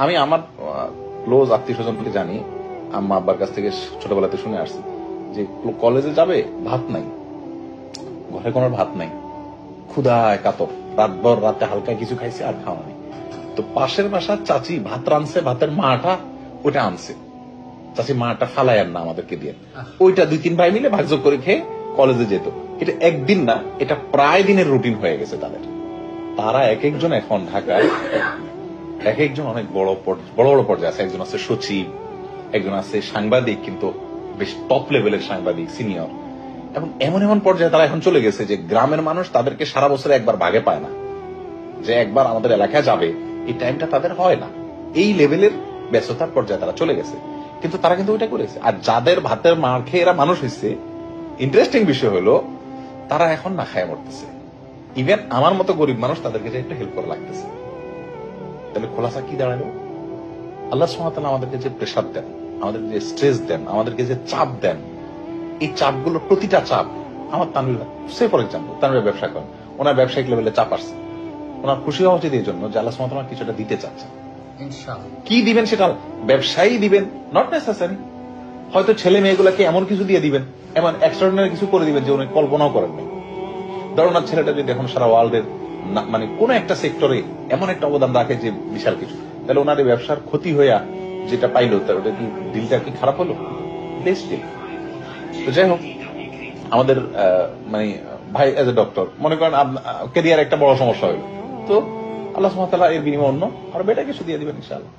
আমি আমার ক্লোজ আত্মীয় স্বজনকে জানি, আম্মা আব্বার কাছ থেকে ছোটবেলাতে শুনে আসছি যে কলেজে যাবে ভাত নাই, ঘরে কোনো ভাত নাই, ক্ষুধায় কাতর, রাতভর রাতে হালকা কিছু খাইছে আর খাওয়া নেই। তো পাশের বাসার চাচি ভাত রানছে, ভাতের মাটা ওটা আনছে, চাচি মাটা ফালাইয়ার না আমাদেরকে দিয়ে, ওইটা 2-3 ভাই মিলে ভাগযোগ করে খেয়ে কলেজে যেত। এটা একদিন না, এটা প্রায় দিনের রুটিন হয়ে গেছে তাদের। তারা এক একজন এখন ঢাকায় এক একজন অনেক বড় বড় পর্যায়ে আছে। একজন আছে সচিব, একজন আছে সাংবাদিক, কিন্তু বেশ টপ লেভেলের সাংবাদিক, সিনিয়র। এবং এমন এমন পর্যায়ে তারা এখন চলে গেছে যে গ্রামের মানুষ তাদেরকে সারা বছরে একবার ভাগে পায় না, যে একবার আমাদের এলাকায় যাবে, এই টাইমটা তাদের হয় না। এই লেভেলের ব্যস্ততার পর্যায়ে তারা চলে গেছে, কিন্তু তারা কিন্তু ওইটা করেছে। আর যাদের ভাতের মার খেয়ে এরা মানুষ হয়েছে, ইন্টারেস্টিং বিষয় হলো তারা এখন না খায় মরতেছে। ইভেন আমার মতো গরিব মানুষ তাদেরকে যে একটা হেল্প করা লাগতেছে। তাহলে খোলাসা কি দাঁড়ালো? আল্লাহ সুবহানাহু ওয়া তাআলা আমাদেরকে যে প্রেসার দেন, আমাদেরকে যে স্ট্রেস দেন, আমাদেরকে যে চাপ দেন, এই চাপগুলো প্রতিটা চাপ আমার তানভীর, সে ফর এক্সাম্পল তানভীর ব্যবসা করেন, ওনার ব্যবসায়িক লেভেলে চাপ আসছে, ওনার খুশি হওয়া উচিত এই জন্য যে আল্লাহ সুবহানাহু ওয়া তাআলা কিছুটা দিতে চাচ্ছেন। কি দিবেন সেটা ব্যবসায়ী দিবেন, নট নেসেসারি। হয়তো ছেলে মেয়েগুলাকে এমন কিছু দিয়ে দিবেন, এমন এক্সট্রাঅর্ডিনারি কিছু করে দিবেন যে উনি কল্পনাও করেন নাই। ধরুন ওনার ছেলেটা যদি এখন সারা ওয়ার্ল্ডের মানে কোন একটা সেক্টরে এমন একটা অবদান রাখে যে বিশাল কিছু, তাহলে ওনার এই ব্যবসার ক্ষতি হইয়া যেটা পাইলো, তার ওটা কি ডিলটা কি খারাপ হলো? Best deal. তো যাই হোক, আমাদের মানে ভাই এজ এ ডক্টর মনে করেন ক্যারিয়ার একটা বড় সমস্যা হইলো, তো আল্লাহ সুবহানাহু ওয়া তাআলা এর বিনিময়ে অন্য আরো বেটার কিছু দিয়ে দিবেন ইনশাআল্লাহ।